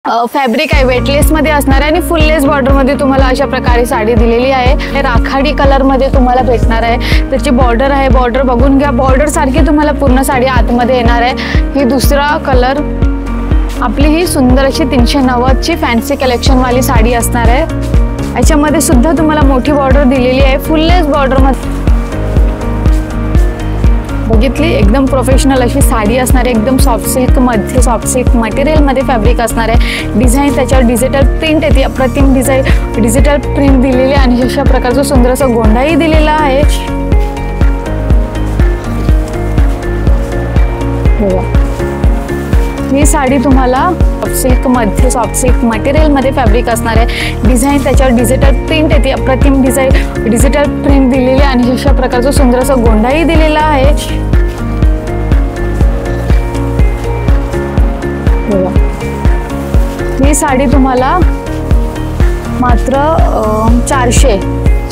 Fabric आहे weightless मध्ये असणार आहे आणि फुल लेस बॉर्डर मध्ये तुम्हाला अशा प्रकारे साडी दिलेली आहे। राखाडी कलर मध्ये तुम्हाला भेटणार आहे। त्याची बॉर्डर आहे, बॉर्डर बघून घ्या, बॉर्डर सारखी तुम्हाला पूर्ण साडी आतमध्ये येणार आहे। ही दुसरा कलर, आपली ही सुंदर अशी 390 ची फॅन्सी कलेक्शन वाली साडी असणार आहे। याच्यामध्ये सुद्धा तुम्हाला मोठी बॉर्डर दिलेली आहे, फुल लेस बॉर्डर मध्ये बघितली। एकदम प्रोफेशनल अशी साडी असणार आहे, एकदम सॉफ्ट सिल्क मध्ये, सॉफ्ट सिल्क मटेरियल मध्ये फॅब्रिक असणार आहे। डिझाईन त्याच्यावर डिजिटल प्रिंट येते, अप्रतिम डिझाईन डिजिटल प्रिंट दिलेली आहे आणि अशा प्रकारचं सुंदर असं गोंडाही दिलेला आहे। ही साडी तुम्हाला सॉफ्ट सिल्क मध्ये, सॉफ्ट सिल्क मटेरियल मध्ये फॅब्रिक असणार आहे। डिझाईन त्याच्यावर डिजिटल प्रिंट येते, अप्रतिम डिझाईन डिजिटल प्रिंट दिलेली आहे आणि अशा प्रकारचं सुंदर असं गोंडाही दिलेला आहे। ही साडी तुम्हाला मात्र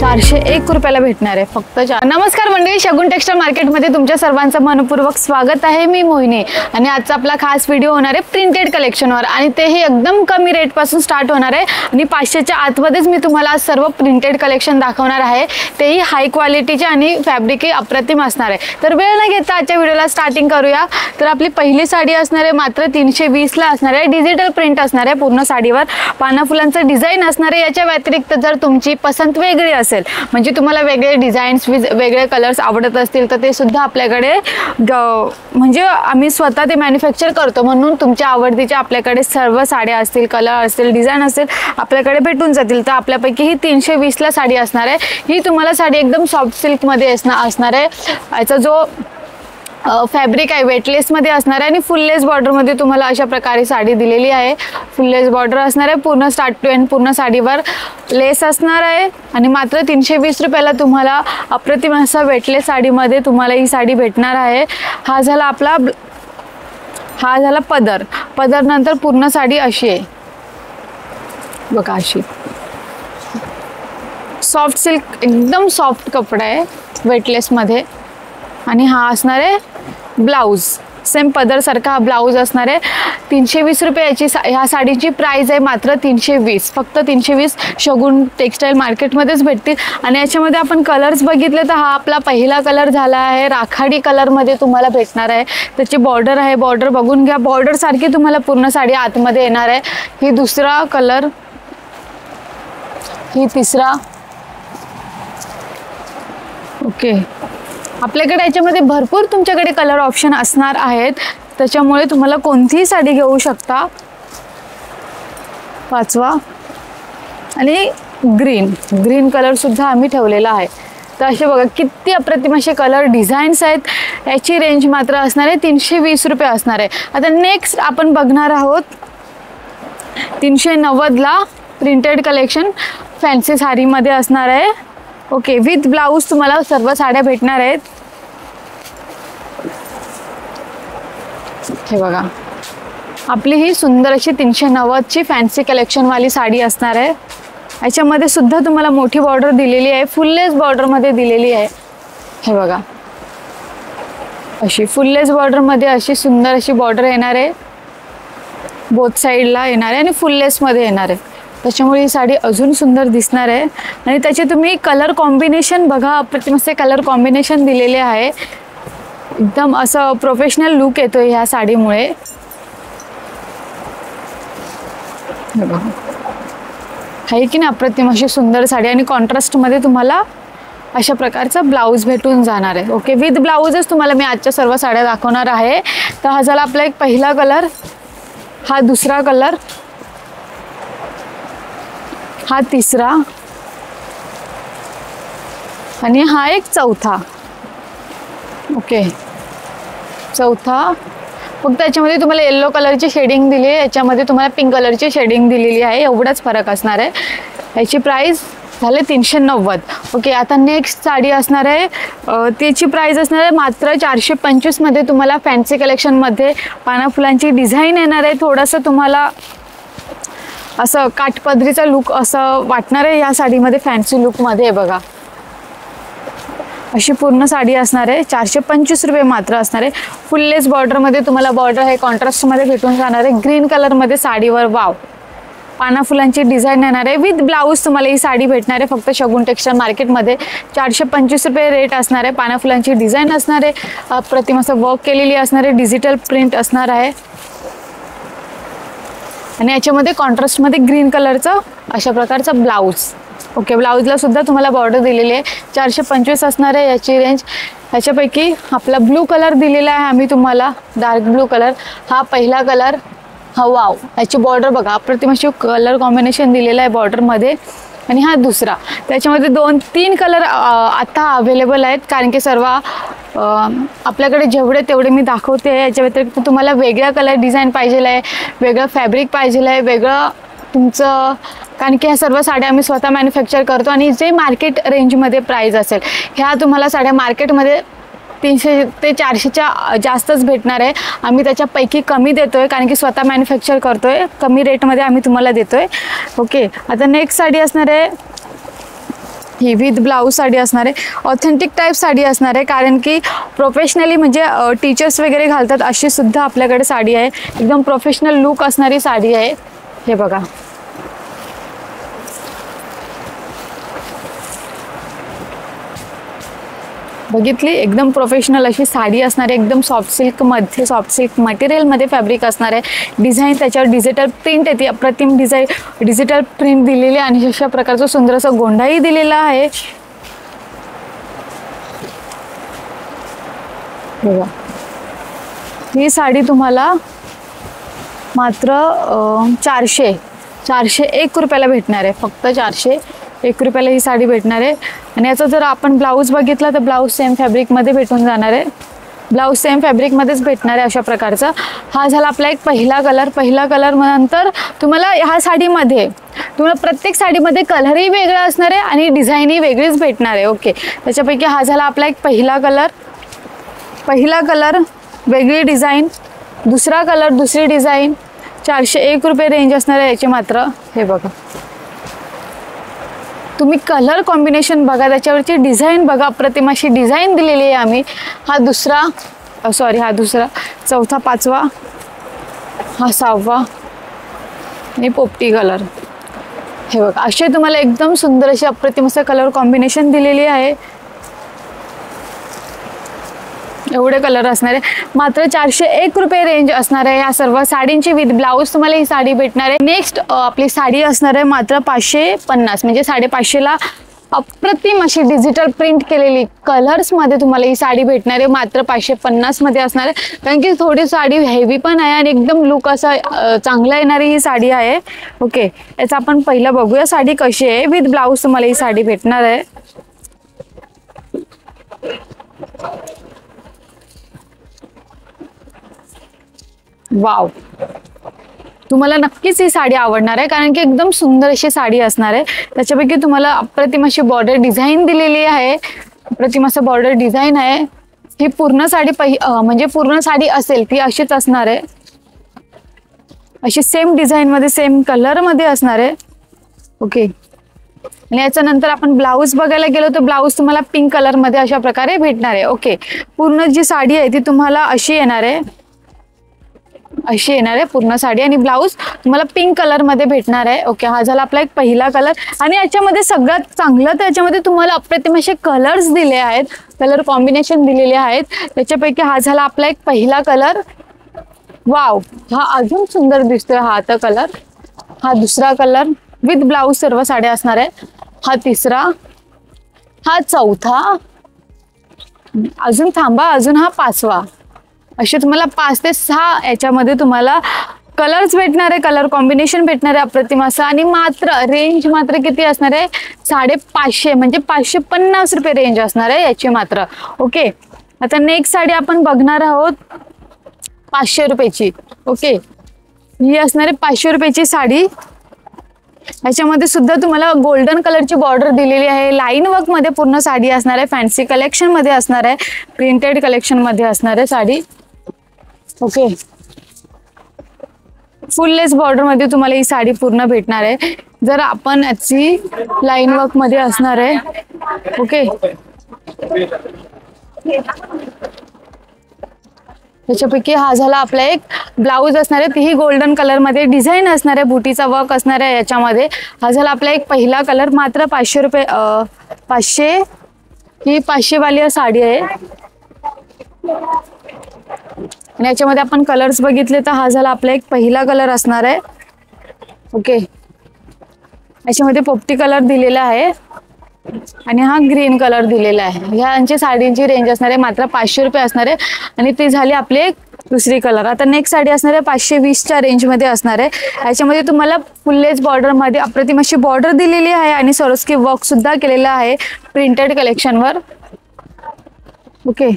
401 रुपयाला भेटणार आहे फक्त। नमस्कार मंडळी, शगुन टेक्सटाईल मार्केट मध्ये तुमच्या सर्वांचं मनपूर्वक स्वागत आहे। मी मोहिनी आणि आजचा आपला खास व्हिडिओ होणार आहे प्रिंटेड कलेक्शनवर आणि तेही एकदम कमी रेट पासून स्टार्ट होणार आहे आणि 500च्या आतमध्येच मी तुम्हाला आज सर्व प्रिंटेड कलेक्शन दाखवणार आहे, तेही हाय क्वालिटीचे आणि फॅब्रिकही अप्रतिम असणार आहे। तर वेळ न घेता आजच्या व्हिडिओला स्टार्टिंग करूया। तर आपली पहिली साडी असणार आहे मात्र 320 ला असणार आहे। डिजिटल प्रिंट असणार आहे पूर्ण साडीवर, पाना फुलांचं डिझाईन असणार आहे। याच्या व्यतिरिक्त जर तुमची पसंत वेगळी असेल, म्हणजे तुम्हाला वेगळे डिझाईन्स वेगळे कलर्स आवडत असतील तर ते सुद्धा आपल्याकडे म्हणजे आम्ही स्वतः ते मॅन्युफॅक्चर करतो, म्हणून तुमच्या आवडतीच्या आपल्याकडे सर्व साड्या असतील, कलर असतील, डिझाईन असेल आपल्याकडे भेटून जातील। तर आपल्यापैकी ही 320 ला साडी असणार आहे। ही तुम्हाला साडी एकदम सॉफ्ट सिल्क मध्ये असणार आहे। याचा जो फॅब्रिक आहे वेटलेस मध्ये असणार आहे आणि फुल लेस बॉर्डर मध्ये तुम्हाला अशा प्रकारे साडी दिलेली आहे। फुल लेस बॉर्डर असणार आहे, पूर्ण स्टार्ट टू एंड पूर्ण साडीवर लेस असणार आहे आणि मात्र 320 रुपयाला तुम्हाला अप्रतिम असा वेटलेस साडीमध्ये तुम्हाला ही साडी भेटणार आहे। हा झाला पदर, पदर नंतर पूर्ण साडी अशी आहे बघा, अशी सॉफ्ट सिल्क, एकदम सॉफ्ट कपडा आहे वेटलेस मध्ये आणि हा असणार आहे ब्लाउज, सेम पदर सारखा हा ब्लाउज असणार आहे। 320 रुपये याची ह्या साडीची प्राइस आहे, मात्र 320, फक्त 320 शगुन टेक्सटाईल मार्केटमध्येच भेटतील। आणि याच्यामध्ये आपण कलर्स बघितले तर हा आपला पहिला कलर झाला आहे, राखाडी कलर मध्ये तुम्हाला भेटणार आहे। त्याची बॉर्डर आहे, बॉर्डर बघून घ्या, बॉर्डर सारखी तुम्हाला पूर्ण साडी आतमध्ये येणार आहे। ही दुसरा कलर, ही तिसरा, ओके। आपल्याकडे याच्यामध्ये भरपूर तुमच्याकडे कलर ऑप्शन असणार आहेत, त्याच्यामुळे तुम्हाला कोणतीही साडी घेऊ शकता। पाचवा आणि ग्रीन कलर सुद्धा आम्ही ठेवलेला आहे। तर असे बघा किती अप्रतिम असे कलर डिझाईन्स आहेत। याची रेंज मात्र असणार आहे 320 रुपये असणार आहे। आता नेक्स्ट आपण बघणार आहोत 390 ला प्रिंटेड कलेक्शन फॅन्सी साडीमध्ये असणार आहे, ओके। विथ ब्लाऊज तुम्हाला सर्व साड्या भेटणार आहेत। हे बघा, आपली ही सुंदर अशी 390 ची फॅन्सी कलेक्शन वाली साडी असणार आहे। याच्यामध्ये सुद्धा तुम्हाला मोठी बॉर्डर दिलेली आहे, फुल लेस बॉर्डर मध्ये दिलेली आहे। हे बघा, अशी फुल लेस बॉर्डर मध्ये अशी सुंदर अशी बॉर्डर येणार आहे, बोथ साईडला येणार आहे आणि फुल लेस मध्ये येणार आहे। त्याच्यामुळे ही साडी अजून सुंदर दिसणार आहे आणि त्याचे तुम्ही कलर कॉम्बिनेशन बघा, अप्रतिम असे कलर कॉम्बिनेशन दिलेले आहे। एकदम असं प्रोफेशनल लुक येतो ह्या साडीमुळे। आहे की नाही अप्रतिम अशी सुंदर साडी आणि कॉन्ट्रास्ट मध्ये तुम्हाला अशा प्रकारचा ब्लाऊज भेटून जाणार आहे, ओके। विथ ब्लाऊजच तुम्हाला मी आजच्या सर्व साड्या दाखवणार आहे। तर हा झाला आपला एक पहिला कलर, हा दुसरा कलर, हा तिसरा आणि हा एक चौथा, ओके। चौथा, फक्त याच्यामध्ये तुम्हाला येलो कलरची शेडिंग दिली आहे, याच्यामध्ये तुम्हाला पिंक कलरची शेडिंग दिलेली आहे, एवढाच फरक असणार आहे। याची प्राइस झाले 390, ओके। आता नेक्स्ट साडी असणार आहे, त्याची प्राइस असणार आहे मात्र 425 मध्ये तुम्हाला फॅन्सी कलेक्शन मध्ये पाना फुलांची डिझाईन येणार आहे। थोडंसं तुम्हाला असं काठपदरीचा लुक असं वाटणार आहे या साडीमध्ये, फॅन्सी लुक मध्ये बघा। अशी पूर्ण साडी असणार आहे, 425 रुपये मात्र असणार आहे। फुललेस बॉर्डरमध्ये तुम्हाला बॉर्डर हे कॉन्ट्रास्टमध्ये भेटून जाणार आहे, ग्रीन कलरमध्ये साडीवर वाव पाना फुलांची डिझाईन येणार आहे विथ ब्लाऊज तुम्हाला ही साडी भेटणार आहे फक्त शगुन टेक्सटाईल मार्केटमध्ये। 425 रुपये रेट असणार आहे। पाना फुलांची डिझाईन असणार आहे, अप्रतिम असं वर्क केलेली असणार आहे, डिजिटल प्रिंट असणार आहे आणि याच्यामध्ये कॉन्ट्रास्टमध्ये ग्रीन कलरचं अशा प्रकारचं ब्लाऊज। ओके, ब्लाऊजला सुद्धा तुम्हाला बॉर्डर दिलेली आहे, 425 असणार आहे याची रेंज। ह्याच्यापैकी आपला ब्लू कलर दिलेला आहे आम्ही तुम्हाला, डार्क ब्लू कलर हा पहिला कलर। हा वाव, याची बॉर्डर बघा, अप्रतिम अशी कलर कॉम्बिनेशन दिलेलं आहे बॉर्डरमध्ये। आणि हा दुसरा, त्याच्यामध्ये 2-3 कलर आता अवेलेबल आहेत, कारण की सर्व आपल्याकडे जेवढे तेवढे मी दाखवते। याच्या व्यतिरिक्त तुम्हाला वेगळा कलर डिझाईन पाहिजे आहे, वेगळं फॅब्रिक पाहिजे आहे, वेगळं तुमचं, कारण की ह्या सर्व साड्या आम्ही स्वतः मॅन्युफॅक्चर करतो आणि जे मार्केट रेंजमध्ये प्राईस असेल ह्या तुम्हाला साड्या मार्केटमध्ये 300 ते 400च्या जास्तच भेटणार आहे। आम्ही त्याच्यापैकी कमी देतोय, कारण की स्वतः मॅन्युफॅक्चर करतोय, कमी रेटमध्ये आम्ही तुम्हाला देतोय। ओके, आता नेक्स्ट साडी असणार आहे ही विथ ब्लाऊज साडी असणार आहे, ऑथेंटिक टाईप साडी असणार आहे, कारण की प्रोफेशनली म्हणजे टीचर्स वगैरे घालतात अशी सुद्धा आपल्याकडे साडी आहे, एकदम प्रोफेशनल लुक असणारी साडी आहे। हे बघा, बघितली, एकदम प्रोफेशनल अशी साडी असणार आहे, एकदम सॉफ्ट सिल्कमध्ये, सॉफ्ट सिल्क मटेरियलमध्ये फॅब्रिक असणार आहे। डिझाईन त्याच्यावर डिजिटल प्रिंट येते, अप्रतिम डिजिटल प्रिंट दिलेली आहे आणि अशा प्रकारचं सुंदर असं गोंडाही दिलेला आहे। ही साडी तुम्हाला मात्र 401 रुपयाला भेटणार आहे, फक्त 401 रुपयाला ही साडी भेटणार आहे। आणि याचा जर आपण ब्लाऊज बघितला तर ब्लाऊज सेम फॅब्रिकमध्ये भेटून जाणार आहे, ब्लाऊज सेम फॅब्रिकमध्येच भेटणार आहे अशा प्रकारचा। हा झाला आपला एक पहिला कलर। पहिला कलर नंतर तुम्हाला ह्या साडीमध्ये तुम्हाला प्रत्येक साडीमध्ये कलरही वेगळा असणार आहे आणि डिझाईनही वेगळीच भेटणार आहे। ओके, त्याच्यापैकी हा झाला आपला एक पहिला कलर। पहिला कलर वेगळी डिझाईन, दुसरा कलर दुसरी डिझाईन, 401 रुपये रेंज असणार आहे याची मात्र। हे बघा, तुम्ही कलर कॉम्बिनेशन बघा, त्याच्यावरची डिझाईन बघा, अप्रतिम अशी डिझाईन दिलेली आहे आम्ही। हा दुसरा, हा दुसरा, चौथा, पाचवा, हा 6वा आणि पोपटी कलर। हे बघा, असे तुम्हाला एकदम सुंदर अशी अप्रतिम असं कलर कॉम्बिनेशन दिलेली आहे, एवढे कलर असणार आहे। मात्र 401 रुपये रेंज असणार आहे या सर्व साडींची विथ ब्लाऊज तुम्हाला ही साडी भेटणार आहे। नेक्स्ट आपली साडी असणार आहे मात्र 550, म्हणजे 550ला अप्रतिम अशी डिजिटल प्रिंट केलेली कलर्समध्ये तुम्हाला ही साडी भेटणार आहे, मात्र 550 मध्ये असणार आहे, कारण की थोडी साडी हेवी पण आहे आणि एकदम लुक असं चांगला येणारी ही साडी आहे। ओके, याचं आपण पहिलं बघूया साडी कशी आहे। विथ ब्लाऊज तुम्हाला ही साडी भेटणार आहे। वाव, तुम्हाला नक्कीच ही साडी आवडणार आहे, कारण की एकदम सुंदर अशी साडी असणार आहे। त्याच्यापैकी तुम्हाला अप्रतिम अशी बॉर्डर डिझाईन दिलेली आहे, अप्रतिम असं बॉर्डर डिझाईन आहे। ही पूर्ण साडी म्हणजे पूर्ण साडी असेल ती अशीच असणार आहे, अशी सेम डिझाईन मध्ये सेम कलर मध्ये असणार आहे। ओके, आणि याच्या नंतर आपण ब्लाऊज बघायला गेलो तर ब्लाऊज तुम्हाला पिंक कलर मध्ये अशा प्रकारे भेटणार आहे। ओके, पूर्ण जी साडी आहे ती तुम्हाला अशी येणार आहे, अशी येणार आहे पूर्ण साडी, आणि ब्लाऊज तुम्हाला पिंक कलर मध्ये भेटणार आहे। ओके, हा झाला आपला एक पहिला कलर। आणि याच्यामध्ये सगळ्यात चांगलं त्याच्यामध्ये तुम्हाला अप्रतिम असे कलर्स दिले आहेत, कलर कॉम्बिनेशन दिलेले आहेत। त्याच्यापैकी हा झाला आपला एक पहिला कलर। वाव, हा अजून सुंदर दिसतोय हा आता कलर। हा दुसरा कलर विथ ब्लाऊज सर्व साड्या असणार आहे। हा तिसरा, हा चौथा, अजून थांबा, अजून हा 5वा। असे तुम्हाला 5 ते 6 याच्यामध्ये तुम्हाला कलर्स भेटणार आहे, कलर कॉम्बिनेशन भेटणार आहे अप्रतिम असं। आणि मात्र रेंज मात्र किती असणार आहे, 550, म्हणजे 550 रुपये रेंज असणार आहे याची मात्र। ओके, आता नेक्स्ट साडी आपण बघणार आहोत 500 रुपयाची। ओके, ही असणार आहे 500 रुपयाची साडी। याच्यामध्ये सुद्धा तुम्हाला गोल्डन कलरची बॉर्डर दिलेली आहे, लाईन वर्क मध्ये पूर्ण साडी असणार आहे, फॅन्सी कलेक्शन मध्ये असणार आहे, प्रिंटेड कलेक्शन मध्ये असणार आहे साडी। ओके, फुललेस बॉर्डर मध्ये तुम्हाला ही साडी पूर्ण भेटणार आहे। जर आपण याची लाईन वर्क मध्ये असणार आहे। ओके, त्याच्यापैकी हा झाला आपला एक ब्लाऊज असणार आहे, तीही गोल्डन कलर मध्ये डिझाईन असणार आहे, बुटीचा वर्क असणार आहे याच्यामध्ये. हा झाला आपला एक पहिला कलर, मात्र 500 रुपये. 500 ही 500 वाली साडी आहे. आणि याच्यामध्ये आपण कलर्स बघितले तर हा झाला आपला एक पहिला कलर असणार आहे. ओके, याच्यामध्ये पोपटी कलर दिलेला आहे आणि हा ग्रीन कलर दिलेला आहे. ह्यांची साडींची रेंज असणार आहे मात्र 500 रुपये असणार आहे. आणि ती झाली आपली एक दुसरी कलर. आता नेक्स्ट साडी असणार आहे 520च्या रेंजमध्ये असणार आहे. याच्यामध्ये तुम्हाला फुल्लेज बॉर्डरमध्ये अप्रतिम अशी बॉर्डर दिलेली आहे आणि सरोस्की वर्क सुद्धा केलेला आहे प्रिंटेड कलेक्शनवर. ओके,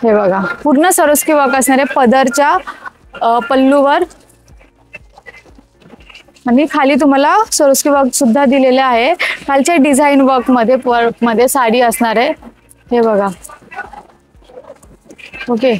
हे बघा पूर्ण सरोस्की वर्क असणार आहे पदरच्या पल्लूवर आणि खाली तुम्हाला सरोस्की वर्क सुद्धा दिलेले आहे. खालच्या डिझाईन वर्क मध्ये साडी असणार आहे. हे बघा, ओके,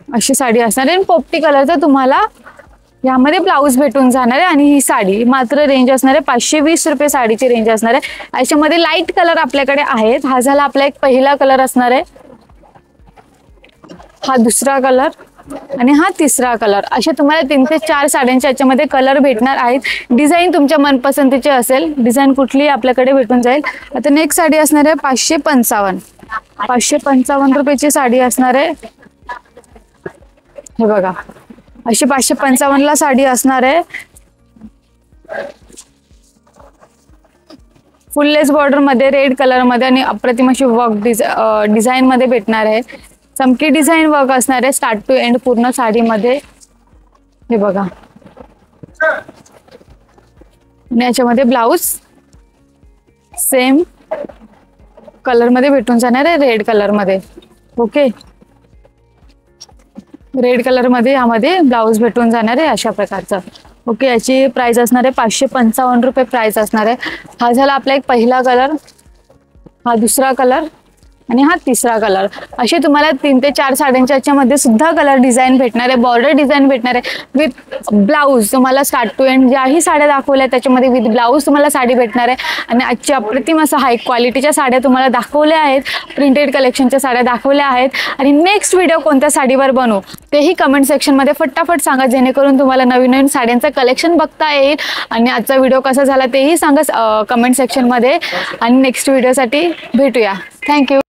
अशी साडी असणार आहे. पोपटी कलरचा तुम्हाला यामध्ये ब्लाऊज भेटून जाणार आहे. आणि ही साडी मात्र रेंज असणार आहे 520 रुपये साडीची रेंज असणार आहे. याच्यामध्ये लाईट कलर आपल्याकडे आहेत. हा झाला आपला एक पहिला कलर असणार आहे, हा दुसरा कलर आणि हा तिसरा कलर. असे तुम्हाला 3 ते 4 साड्यांच्या याच्यामध्ये कलर भेटणार आहेत. डिझाईन तुमच्या मनपसंतीची असेल, डिझाईन कुठली आपल्याकडे भेटून जाईल. आता नेक्स्ट साडी असणार आहे 555. 555 रुपयाची साडी असणार आहे. हे बघा, अशी 555 ला साडी असणार आहे. फुल लेस बॉर्डर मध्ये रेड कलर मध्ये आणि अप्रतिम अशी वर्क डिझाईन मध्ये भेटणार आहे. चमकी डिझाईन वर्क असणार आहे स्टार्ट टू एंड पूर्ण साडीमध्ये. हे बघा, आणि याच्यामध्ये ब्लाऊज सेम कलर मध्ये भेटून जाणार आहे, रेड कलर मध्ये. ओके, रेड कलर मध्ये यामध्ये ब्लाऊज भेटून जाणार आहे अशा प्रकारचं. ओके, याची प्राइस असणार आहे 555 रुपये प्राइस असणार आहे. हा झाला आपला एक पहिला कलर, हा दुसरा कलर आणि हा तिसरा कलर. असे तुम्हाला 3 ते 4 साड्यांच्या याच्यामध्ये सुद्धा कलर डिझाईन भेटणार आहे, बॉर्डर डिझाईन भेटणार आहे विथ ब्लाऊज. तुम्हाला स्टार्ट टू एंड ज्याही साड्या दाखवल्या त्याच्यामध्ये विथ ब्लाऊज तुम्हाला साडी भेटणार आहे. आणि आजची अप्रतिम असं हाय क्वालिटीच्या साड्या तुम्हाला दाखवल्या आहेत, प्रिंटेड कलेक्शनच्या साड्या दाखवल्या आहेत. आणि नेक्स्ट व्हिडिओ कोणत्या साडीवर बनवू तेही कमेंट सेक्शनमध्ये फटाफट सांगा, जेणेकरून तुम्हाला नवीन नवीन साड्यांचं कलेक्शन बघता येईल. आणि आजचा व्हिडिओ कसा झाला तेही सांगा कमेंट सेक्शनमध्ये. आणि नेक्स्ट व्हिडिओसाठी भेटूया. थँक्यू.